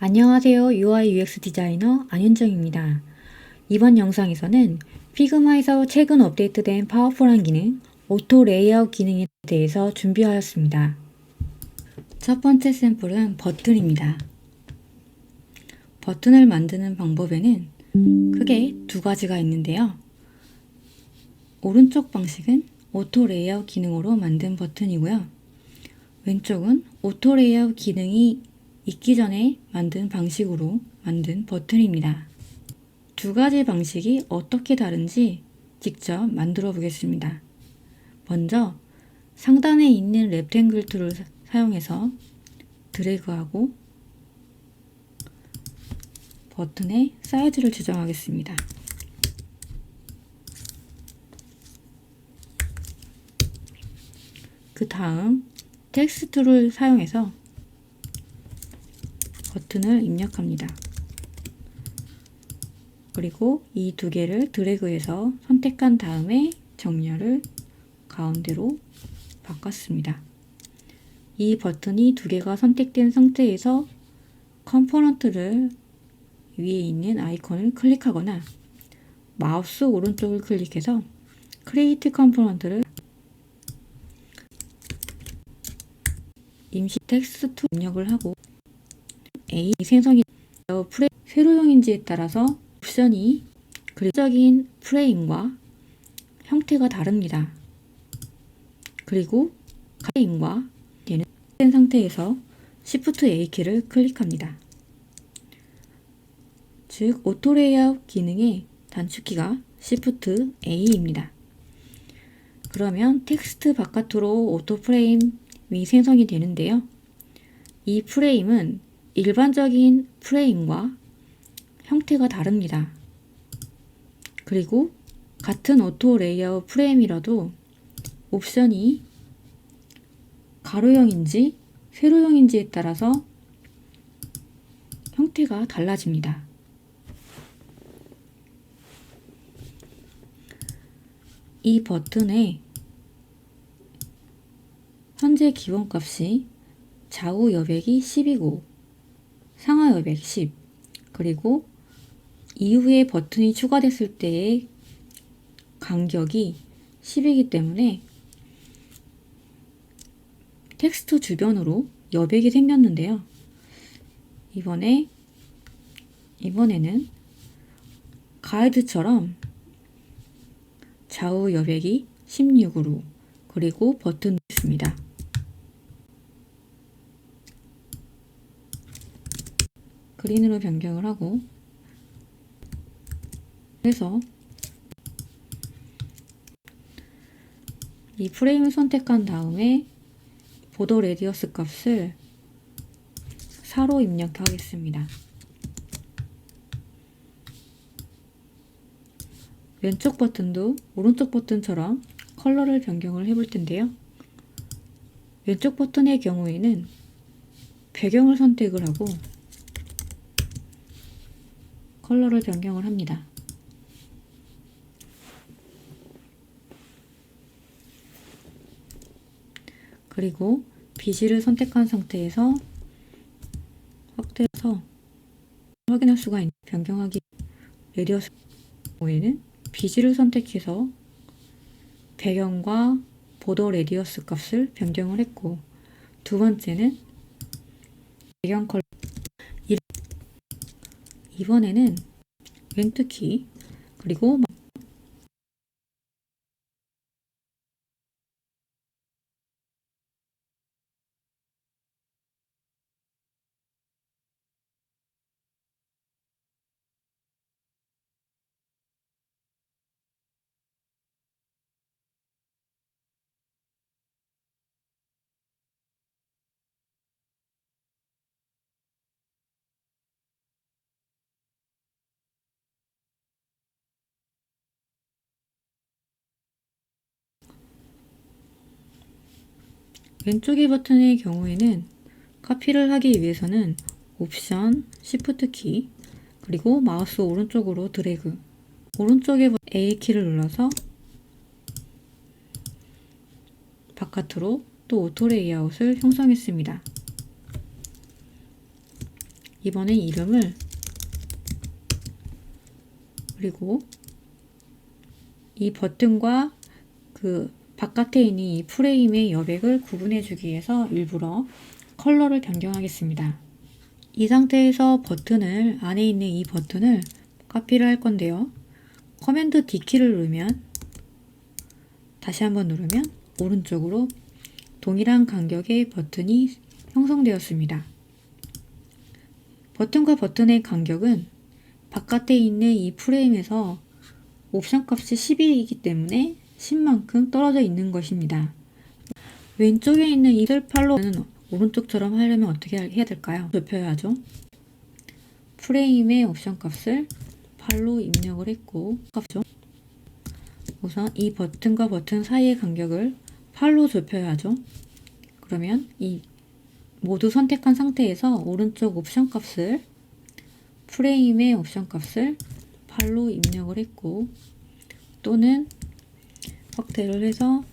안녕하세요. UI UX 디자이너 안윤정입니다. 이번 영상에서는 피그마에서 최근 업데이트된 파워풀한 기능, 오토 레이아웃 기능에 대해서 준비하였습니다. 첫 번째 샘플은 버튼입니다. 버튼을 만드는 방법에는 크게 두 가지가 있는데요. 오른쪽 방식은 오토 레이아웃 기능으로 만든 버튼이고요. 왼쪽은 오토 레이아웃 기능이 있기 전에 만든 방식으로 만든 버튼입니다. 두 가지 방식이 어떻게 다른지 직접 만들어 보겠습니다. 먼저 상단에 있는 렉탱글 툴을 사용해서 드래그하고 버튼의 사이즈를 조정하겠습니다. 그 다음 텍스트 툴을 사용해서 버튼을 입력합니다. 그리고 이 두 개를 드래그해서 선택한 다음에 정렬을 가운데로 바꿨습니다. 이 버튼이 두 개가 선택된 상태에서 컴포넌트를 위에 있는 아이콘을 클릭하거나 마우스 오른쪽을 클릭해서 크리에이트 컴포넌트를 임시 텍스트 툴 입력을 하고 A 생성이 세로형인지에 따라서 옵션이 그림적인 프레임과 형태가 다릅니다. 그리고 프레임과 얘는 된 상태에서 Shift A 키를 클릭합니다. 즉 오토 레이아웃 기능의 단축키가 Shift A입니다. 그러면 텍스트 바깥으로 오토 프레임이 생성이 되는데요. 이 프레임은 일반적인 프레임과 형태가 다릅니다. 그리고 같은 오토 레이아웃 프레임이라도 옵션이 가로형인지 세로형인지에 따라서 형태가 달라집니다. 이 버튼의 현재 기본값이 좌우 여백이 10이고 상하 여백 10, 그리고 이후에 버튼이 추가됐을 때의 간격이 10이기 때문에 텍스트 주변으로 여백이 생겼는데요. 이번에는 가이드처럼 좌우 여백이 16으로 그리고 버튼 있습니다. 그린으로 변경을 하고 그래서 이 프레임을 선택한 다음에 보더 레디어스 값을 4로 입력하겠습니다. 왼쪽 버튼도 오른쪽 버튼처럼 컬러를 변경을 해볼 텐데요. 왼쪽 버튼의 경우에는 배경을 선택을 하고 컬러를 변경을 합니다. 그리고 비지를 선택한 상태에서 확대해서 확인할 수가 있는 변경하기 레디어스 경우에는 비지를 선택해서 배경과 보더 레디어스 값을 변경을 했고, 두 번째는 배경 컬러, 이번에는 왼트키 그리고 왼쪽의 버튼의 경우에는 카피를 하기 위해서는 옵션, Shift 키, 그리고 마우스 오른쪽으로 드래그, 오른쪽에 A 키를 눌러서 바깥으로 또 오토 레이아웃을 형성했습니다. 이번엔 이름을, 그리고 이 버튼과 그 바깥에 있는 이 프레임의 여백을 구분해 주기 위해서 일부러 컬러를 변경하겠습니다. 이 상태에서 버튼을, 안에 있는 이 버튼을 카피를 할 건데요. 커맨드 D키를 누르면, 다시 한번 누르면 오른쪽으로 동일한 간격의 버튼이 형성되었습니다. 버튼과 버튼의 간격은 바깥에 있는 이 프레임에서 옵션 값이 11이기 때문에 10만큼 떨어져 있는 것입니다. 왼쪽에 있는 이 팔로우는 오른쪽처럼 하려면 어떻게 해야 될까요? 좁혀야죠. 프레임의 옵션 값을 8로 입력을 했고, 우선 이 버튼과 버튼 사이의 간격을 8로 좁혀야죠. 그러면 이 모두 선택한 상태에서 오른쪽 옵션 값을, 프레임의 옵션 값을 8로 입력을 했고, 또는 확대를 해서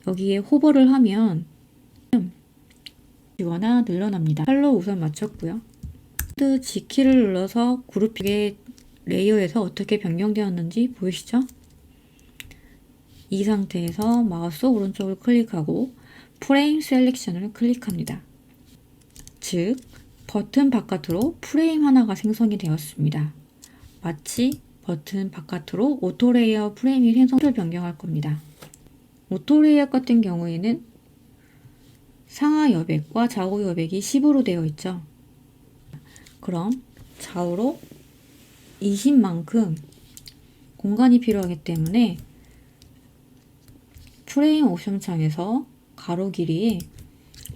여기에 호버를 하면 지거나 늘어납니다. 8로 우선 맞췄고요. G키를 눌러서 그룹의 레이어에서 어떻게 변경되었는지 보이시죠? 이 상태에서 마우스 오른쪽을 클릭하고 프레임 셀렉션을 클릭합니다. 즉, 버튼 바깥으로 프레임 하나가 생성이 되었습니다. 마치 버튼 바깥으로 오토레이어 프레임이 생성을 변경할 겁니다. 오토레이어 같은 경우에는 상하 여백과 좌우 여백이 10으로 되어 있죠. 그럼 좌우로 20만큼 공간이 필요하기 때문에 프레임 옵션 창에서 가로 길이에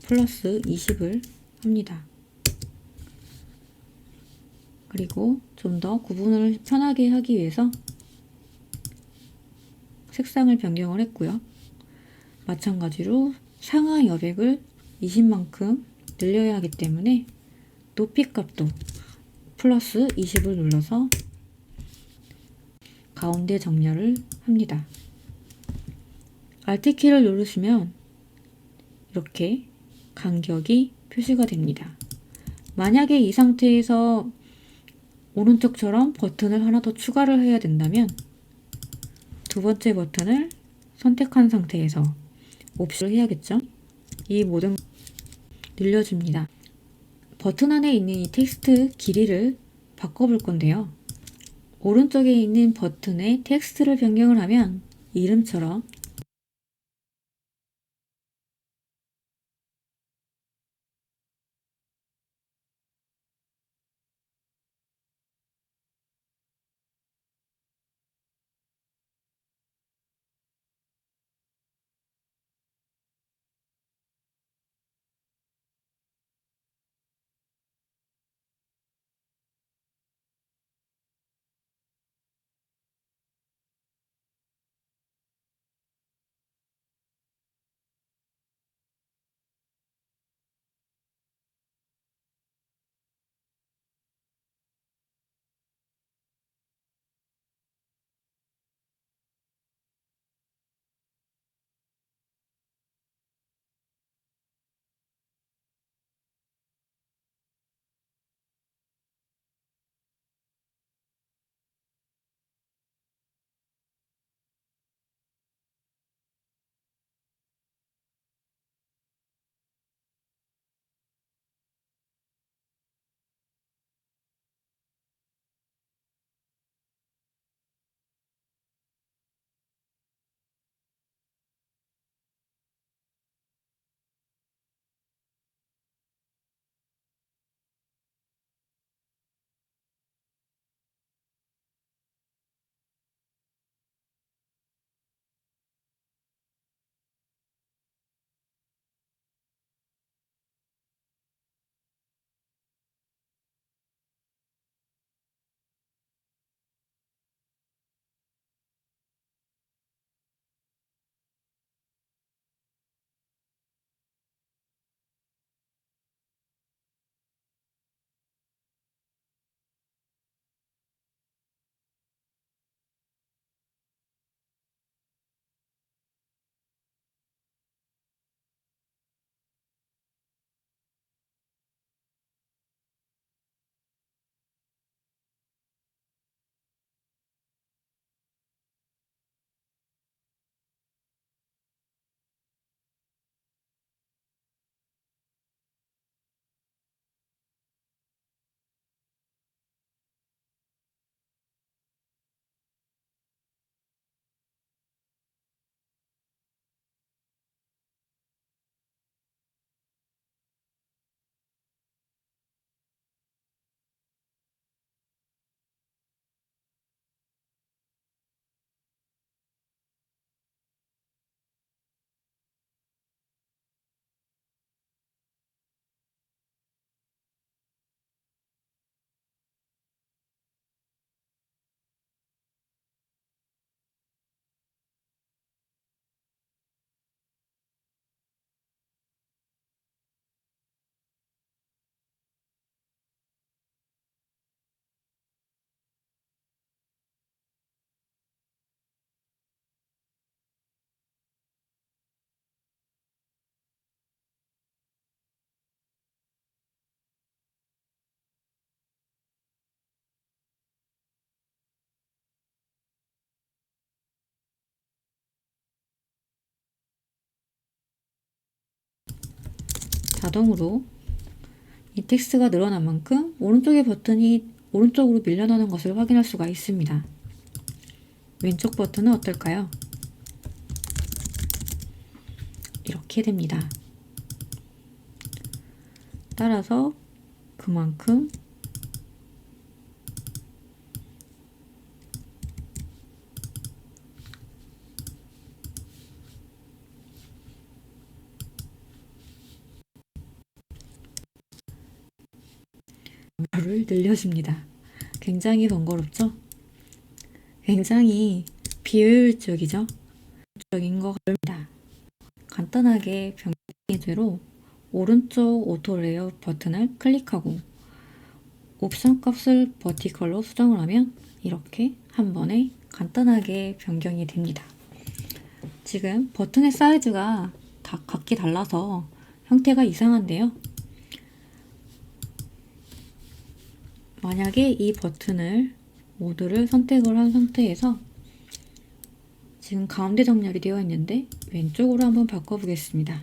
플러스 20을 합니다. 그리고 좀 더 구분을 편하게 하기 위해서 색상을 변경을 했고요. 마찬가지로 상하 여백을 20만큼 늘려야 하기 때문에 높이 값도 플러스 20을 눌러서 가운데 정렬을 합니다. Alt키를 누르시면 이렇게 간격이 표시가 됩니다. 만약에 이 상태에서 오른쪽처럼 버튼을 하나 더 추가를 해야 된다면 두 번째 버튼을 선택한 상태에서 옵션을 해야겠죠. 이 모든 늘려줍니다. 버튼 안에 있는 이 텍스트 길이를 바꿔볼 건데요. 오른쪽에 있는 버튼의 텍스트를 변경을 하면 이름처럼 자동으로 이 텍스트가 늘어난 만큼 오른쪽의 버튼이 오른쪽으로 밀려나는 것을 확인할 수가 있습니다. 왼쪽 버튼은 어떨까요? 이렇게 됩니다. 따라서 그만큼 를 늘려줍니다. 굉장히 번거롭죠? 굉장히 비효율적이죠? 적인 것 같습니다. 간단하게 변경대로 오른쪽 오토 레이어 버튼을 클릭하고 옵션 값을 버티컬로 수정을 하면 이렇게 한 번에 간단하게 변경이 됩니다. 지금 버튼의 사이즈가 다 각기 달라서 형태가 이상한데요. 만약에 이 버튼을 모두를 선택을 한 상태에서 지금 가운데 정렬이 되어 있는데 왼쪽으로 한번 바꿔보겠습니다.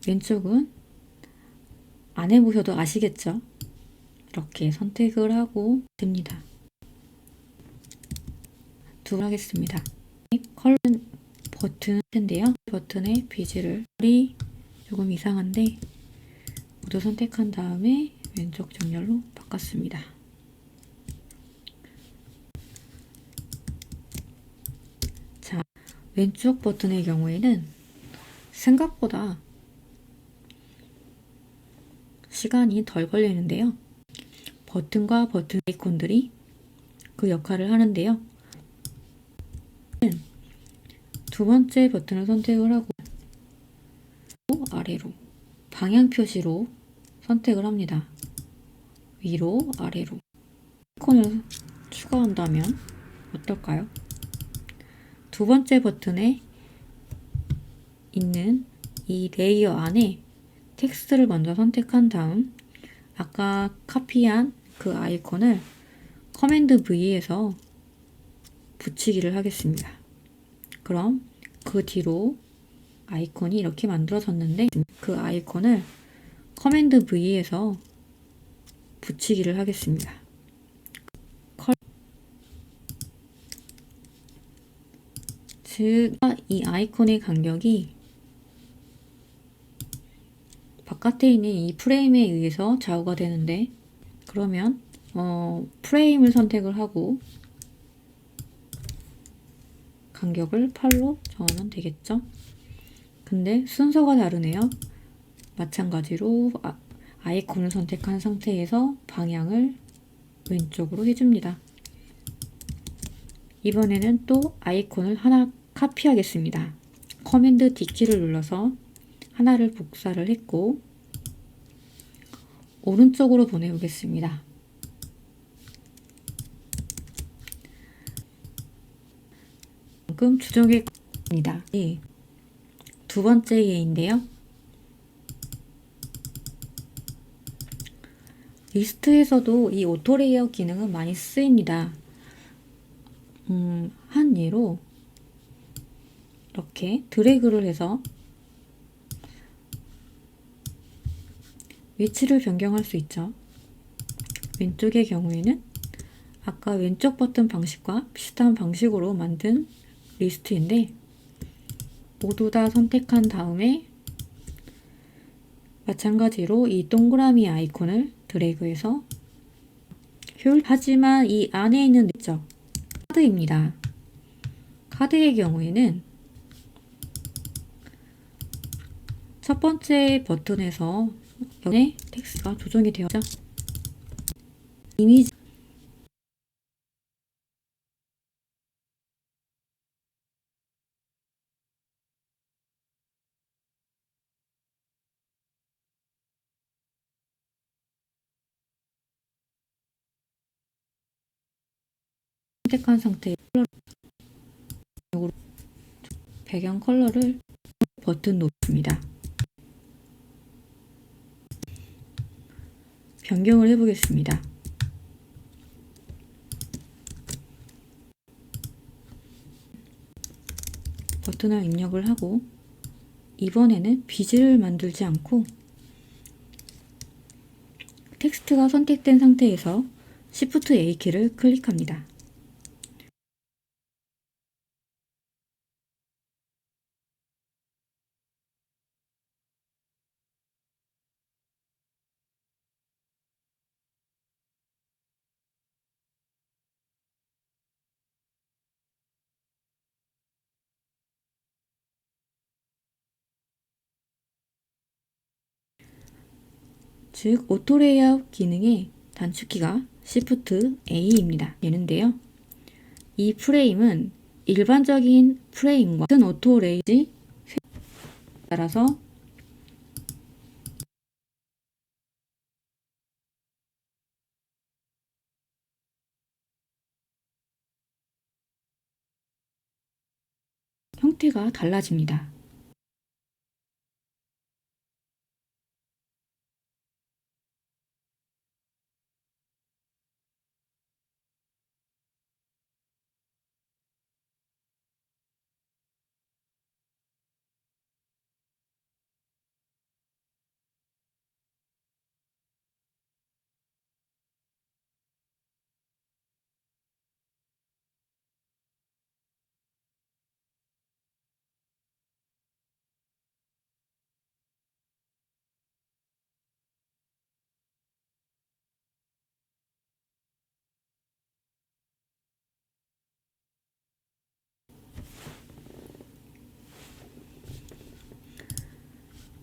왼쪽은 안 해보셔도 아시겠죠? 이렇게 선택을 하고 됩니다. 두 하겠습니다. 컬러는 버튼인데요. 버튼의 비즈를 조금 이상한데 모두 선택한 다음에 왼쪽 정렬로 바꿨습니다. 자, 왼쪽 버튼의 경우에는 생각보다 시간이 덜 걸리는데요. 버튼과 버튼 아이콘들이 그 역할을 하는데요. 두 번째 버튼을 선택을 하고 아래로 방향 표시로 선택을 합니다. 위로 아래로 아이콘을 추가한다면 어떨까요? 두 번째 버튼에 있는 이 레이어 안에 텍스트를 먼저 선택한 다음 아까 카피한 그 아이콘을 커맨드 V에서 붙이기를 하겠습니다. 그럼 그 뒤로 아이콘이 이렇게 만들어졌는데 그 아이콘을 커맨드 V에서 붙이기를 하겠습니다. 즉, 이 아이콘의 간격이 바깥에 있는 이 프레임에 의해서 좌우가 되는데 그러면 프레임을 선택을 하고 간격을 8로 정하면 되겠죠? 근데 순서가 다르네요. 마찬가지로 아이콘을 선택한 상태에서 방향을 왼쪽으로 해줍니다. 이번에는 또 아이콘을 하나 카피하겠습니다. 커맨드 D키를 눌러서 하나를 복사를 했고 오른쪽으로 보내보겠습니다. 방금 추정했습니다. 두 번째 예인데요. 리스트에서도 이 오토 레이어 기능은 많이 쓰입니다. 한 예로 이렇게 드래그를 해서 위치를 변경할 수 있죠. 왼쪽의 경우에는 아까 왼쪽 버튼 방식과 비슷한 방식으로 만든 리스트인데 모두 다 선택한 다음에 마찬가지로 이 동그라미 아이콘을 드래그해서 하지만 이 안에 있는 있죠. 카드입니다. 카드의 경우에는 첫 번째 버튼에서 텍스트가 조정이 되었죠. 이미지 선택한 상태에 배경 컬러를 버튼 놓습니다. 변경을 해보겠습니다. 버튼을 입력을 하고 이번에는 비즈를 만들지 않고 텍스트가 선택된 상태에서 Shift A키를 클릭합니다. 즉 오토 레이아웃 기능의 단축키가 Shift A입니다. 되는데요. 이 프레임은 일반적인 프레임과 같은 오토 레이지 따라서 형태가 달라집니다.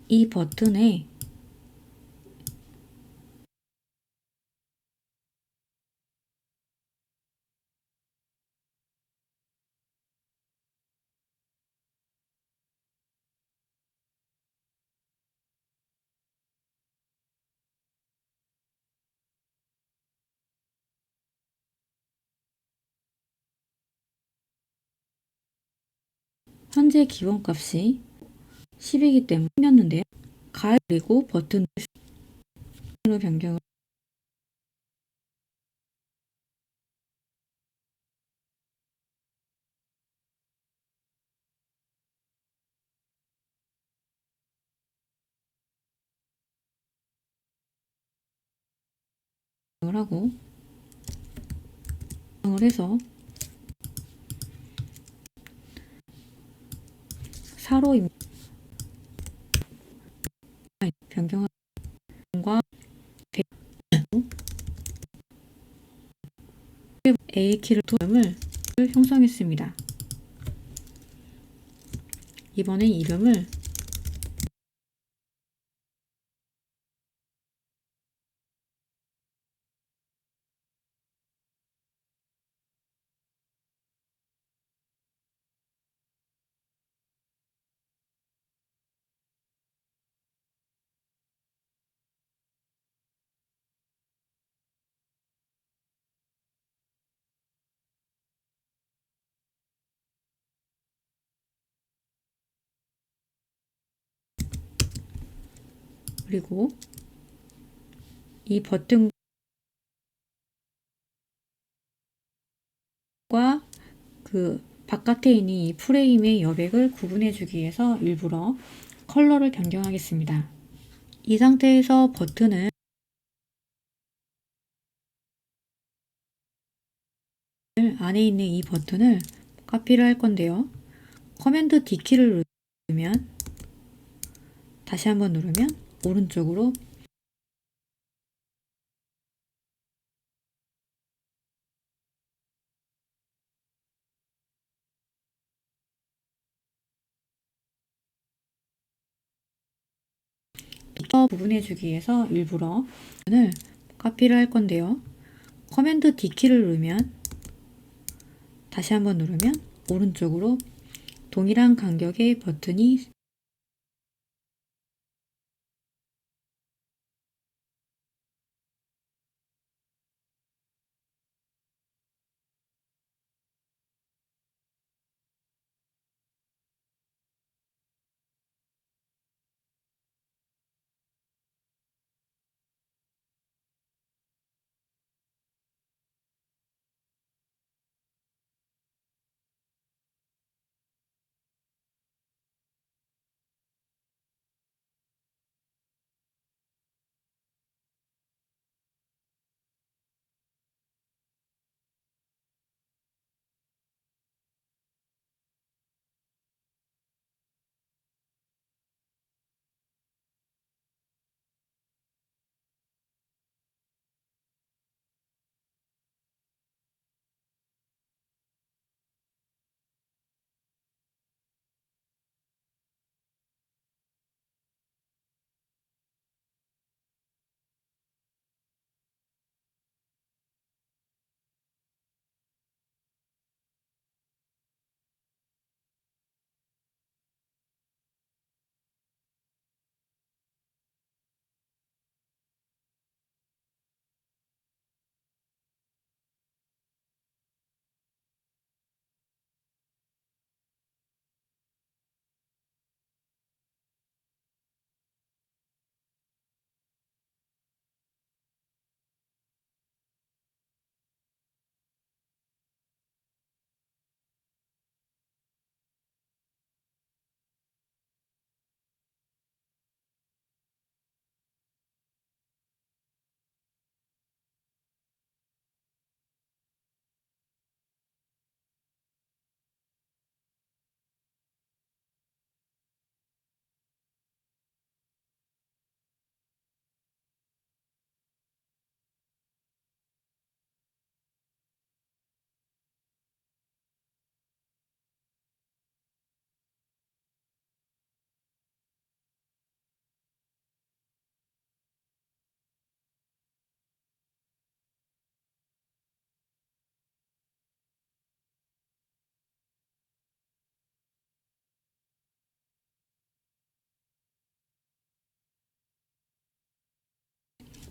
이 버튼에 현재 기본값이 10이기 때문에 생겼는데요. 가입 그리고 버튼으로 변경을 하고 변경을 해서 4로 변경과 A키를 토음을 형성했습니다. 이번엔 이름을 그리고 이 버튼과 그 바깥에 있는 이 프레임의 여백을 구분해 주기 위해서 일부러 컬러를 변경하겠습니다. 이 상태에서 버튼을 안에 있는 이 버튼을 카피를 할 건데요. 커맨드 D키를 누르면 다시 한번 누르면 오른쪽으로 구분해 주기 위해서 일부러 버튼을 카피를 할 건데요. 커맨드 D키를 누르면 다시 한번 누르면 오른쪽으로 동일한 간격의 버튼이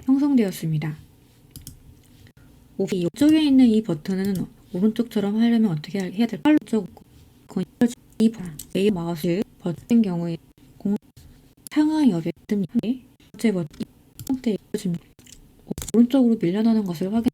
형성되었습니다. 이쪽에 있는 이 버튼은 오른쪽처럼 하려면 어떻게 해야 될까? 오른쪽 이 A 마우스 버튼 경우에 상하 옆에 뜹니다. 번째 버튼 형태 오른쪽으로 밀려나는 것을 확인.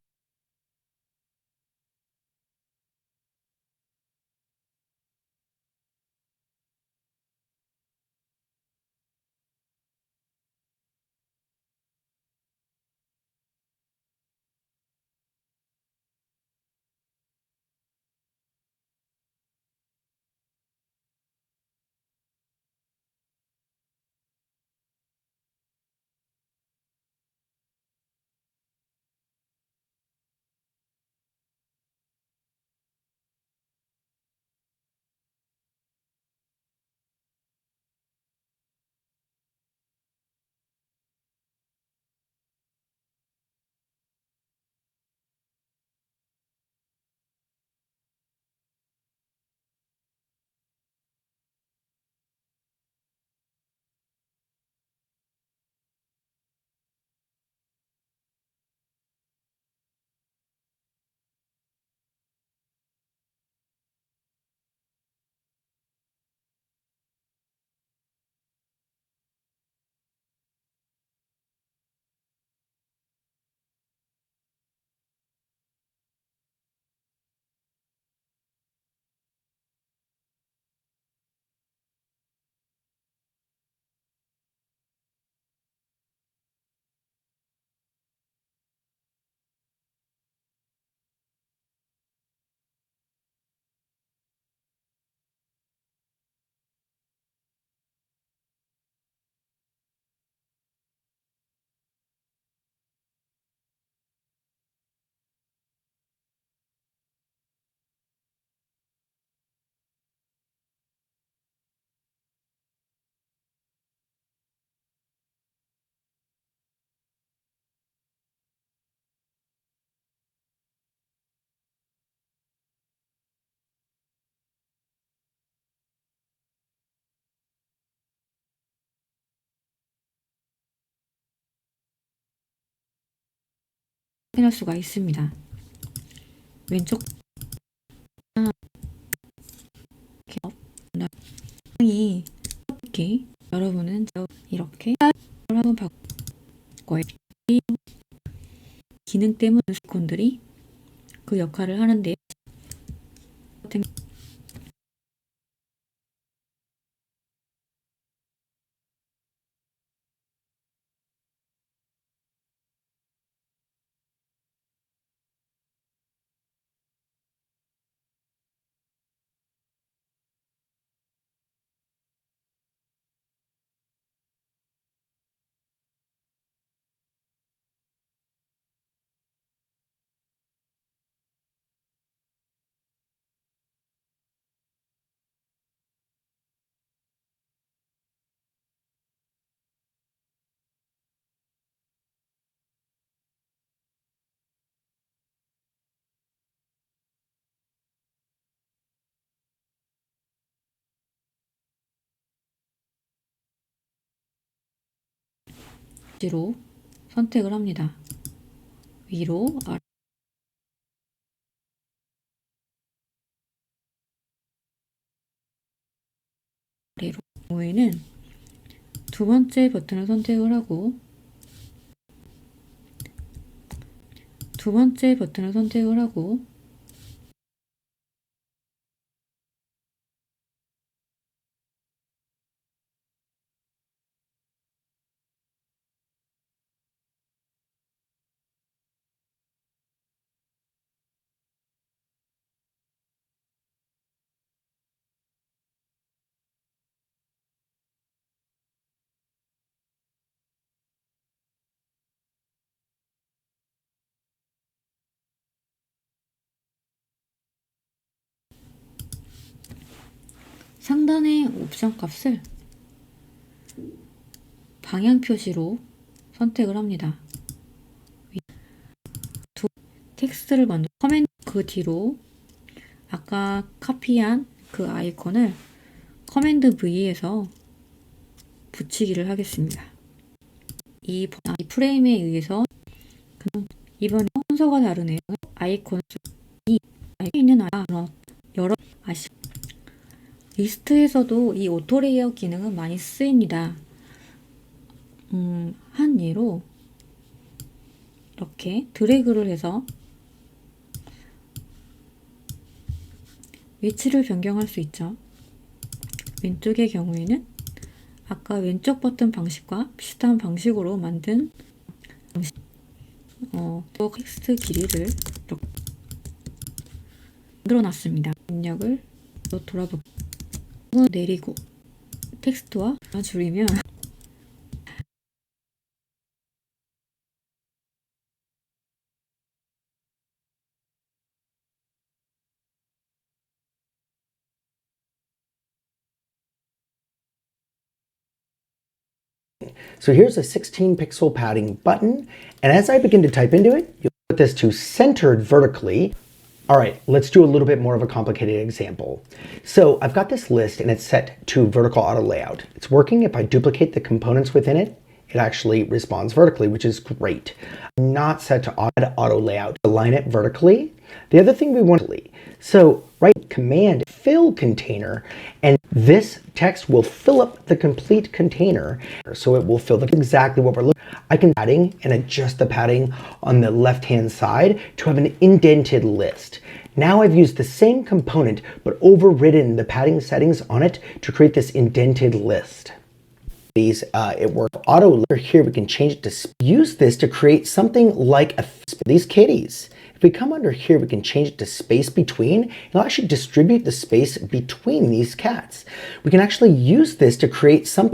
확인할 수가 있습니다. 왼쪽 이 이렇게 여러분은 이렇게 한번 바꿀 거예요. 기능 때문에 스콘들이 그 역할을 하는데 위로 선택을 합니다. 위로 아래로 경우에는 두 번째 버튼을 선택을 하고 두 번째 버튼을 선택을 하고 상단의 옵션 값을 방향 표시로 선택을 합니다. 텍스트를 먼저 커맨드 그 뒤로 아까 카피한 그 아이콘을 커맨드 V에서 붙이기를 하겠습니다. 이 프레임에 의해서 이번에 순서가 다르네요. 아이콘이 있는 여러 리스트에서도 이 오토 레이아웃 기능은 많이 쓰입니다. 한 예로 이렇게 드래그를 해서 위치를 변경할 수 있죠. 왼쪽의 경우에는 아까 왼쪽 버튼 방식과 비슷한 방식으로 만든 텍스트 길이를 이렇게 만들어 놨습니다. 입력을 돌아보고 내리고 텍스트와 줄이면 So here's a 16 pixel padding button, and as I begin to type into it, you'll put this to centered vertically. All right, let's do a little bit more of a complicated example. So I've got this list and it's set to vertical auto layout. It's working. If I duplicate the components within it, it actually responds vertically, which is great. Not set to auto layout. Align it vertically. The other thing we want to so write command fill container, and this text will fill up the complete container. So it will fill exactly what we're looking for. I can padding and adjust the padding on the left-hand side to have an indented list. Now I've used the same component, but overridden the padding settings on it to create this indented list. It works auto here. We can change it to use this to create something like these kitties. If we come under here, we can change it to space between. It'll actually distribute the space between these cats. We can actually use this to create some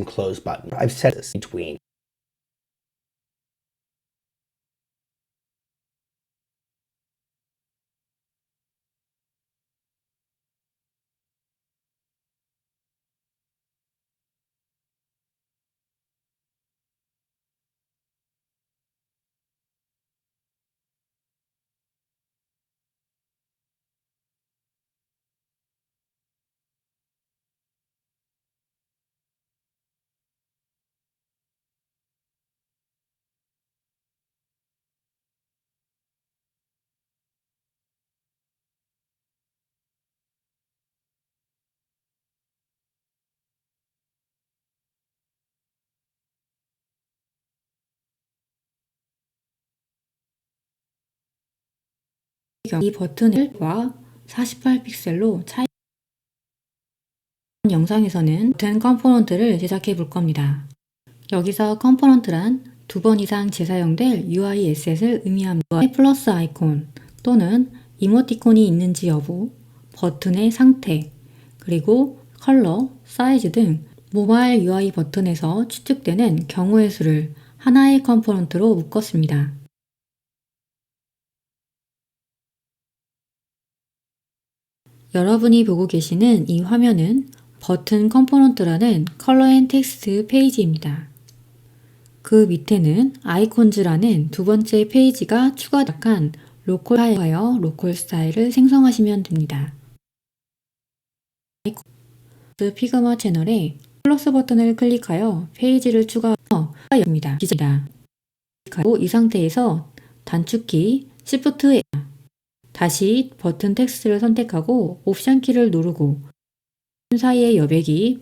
close button. I've set this between. 이 버튼과 48픽셀로 차이 영상에서는 버튼 컴포넌트를 제작해 볼 겁니다. 여기서 컴포넌트란 2번 이상 재사용될 UI 에셋을 의미합니다. 플러스 아이콘 또는 이모티콘이 있는지 여부, 버튼의 상태, 그리고 컬러, 사이즈 등 모바일 UI 버튼에서 추측되는 경우의 수를 하나의 컴포넌트로 묶었습니다. 여러분이 보고 계시는 이 화면은 버튼 컴포넌트라는 컬러 앤 텍스트 페이지입니다. 그 밑에는 아이콘즈라는 두 번째 페이지가 추가된 로컬 스타일을 생성하시면 됩니다. 피그마 채널에 플러스 버튼을 클릭하여 페이지를 추가합니다. 이 상태에서 단축키 Shift 다시 버튼 텍스트를 선택하고 옵션 키를 누르고 사이의 여백이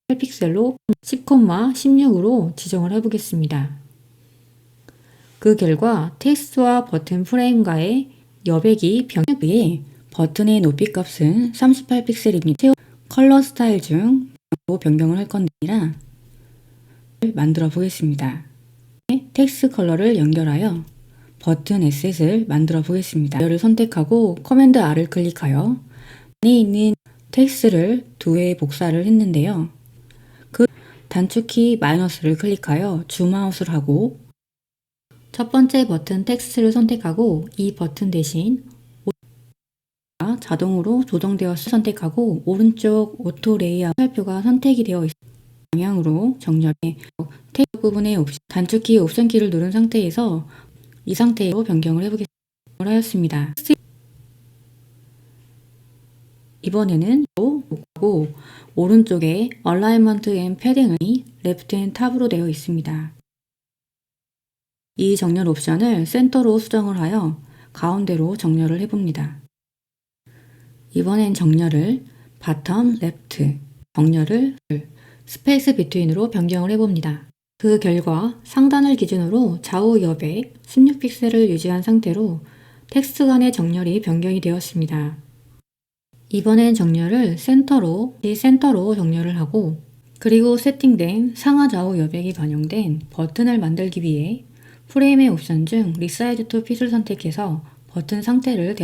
8픽셀로 10,16으로 지정을 해보겠습니다. 그 결과 텍스트와 버튼 프레임과의 여백이 병에 버튼의 높이 값은 38픽셀입니다. 컬러 스타일 중 변경을 할 건데 아니라 만들어 보겠습니다. 텍스트 컬러를 연결하여 버튼 에셋을 만들어 보겠습니다. 를 선택하고 커맨드 R을 클릭하여 안에 있는 텍스트를 두 회 복사를 했는데요. 그 단축키 마이너스를 클릭하여 줌아웃을 하고 첫 번째 버튼 텍스트를 선택하고 이 버튼 대신 자동으로 조정되어 선택하고 오른쪽 오토 레이아웃 화살표가 선택이 되어 있습니다. 방향으로 정렬해 텍스트 부분의 단축키 옵션 키를 누른 상태에서 이 상태로 변경을 해보겠습니다. 하였습니다. 이번에는 하고 오른쪽에 얼라이먼트 앤 패딩이 레프트 앤 탑으로 되어 있습니다. 이 정렬 옵션을 센터로 수정을 하여 가운데로 정렬을 해봅니다. 이번엔 정렬을 바텀 레프트, 정렬을 스페이스 비트윈으로 변경을 해봅니다. 그 결과 상단을 기준으로 좌우 여백 16픽셀을 유지한 상태로 텍스트 간의 정렬이 변경이 되었습니다. 이번엔 정렬을 센터로 정렬을 하고 그리고 세팅된 상하 좌우 여백이 반영된 버튼을 만들기 위해 프레임의 옵션 중 리사이즈 투 핏을 선택해서 버튼 상태를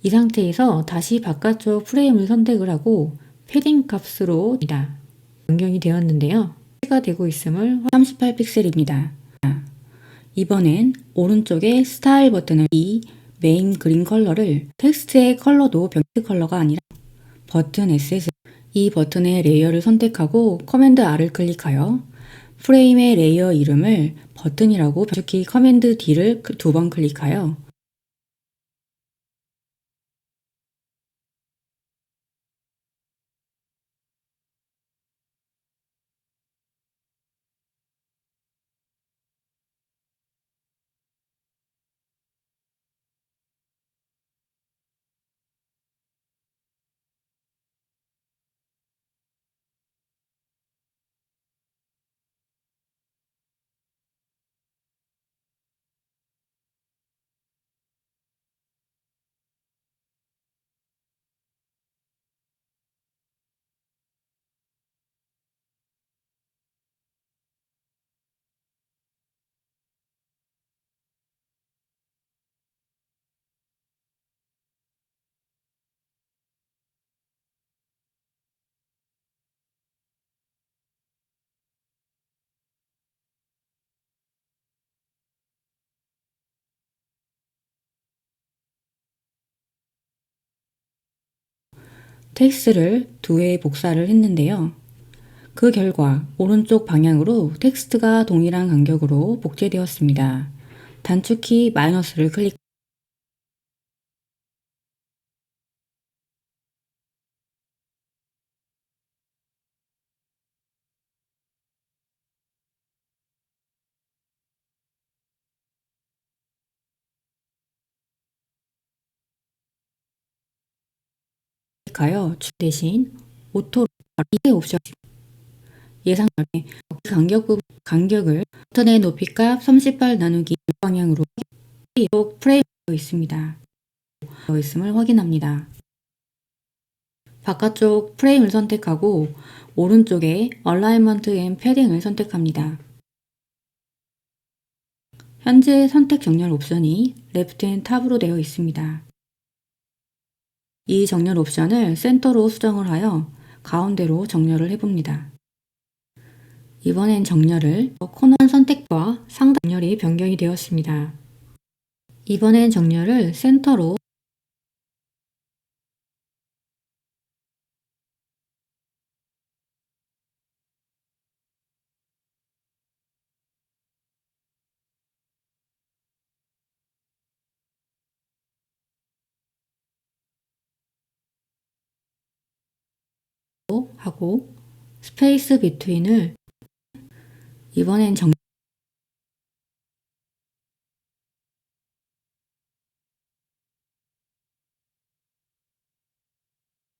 이 상태에서 다시 바깥쪽 프레임을 선택을 하고 패딩 값으로 변경이 되었는데요. 가 되고 있음을 38픽셀입니다. 이번엔 오른쪽에 스타일 버튼을 이 메인 그린 컬러를 텍스트의 컬러도 텍스트 컬러가 아니라 버튼 SS 이 버튼의 레이어를 선택하고 커맨드 R을 클릭하여 프레임의 레이어 이름을 버튼이라고 변축키 커맨드 D를 2번 클릭하여 텍스트를 2회 복사를 했는데요. 그 결과 오른쪽 방향으로 텍스트가 동일한 간격으로 복제되었습니다. 단축키 마이너스를 클릭하여 대신 오토 이 옵션 예상에 간격을 버튼의 높이값 38 나누기 방향으로 프레임 되어 있습니다. 되어 있음을 확인합니다. 바깥쪽 프레임을 선택하고 오른쪽에 얼라이먼트 앤 패딩을 선택합니다. 현재 선택 정렬 옵션이 레프트 앤 탑으로 되어 있습니다. 이 정렬 옵션을 센터로 수정을 하여 가운데로 정렬을 해봅니다. 이번엔 정렬을 코너 선택과 상단 정렬이 변경이 되었습니다. 이번엔 정렬을 센터로 하고 스페이스 비트윈을 이번엔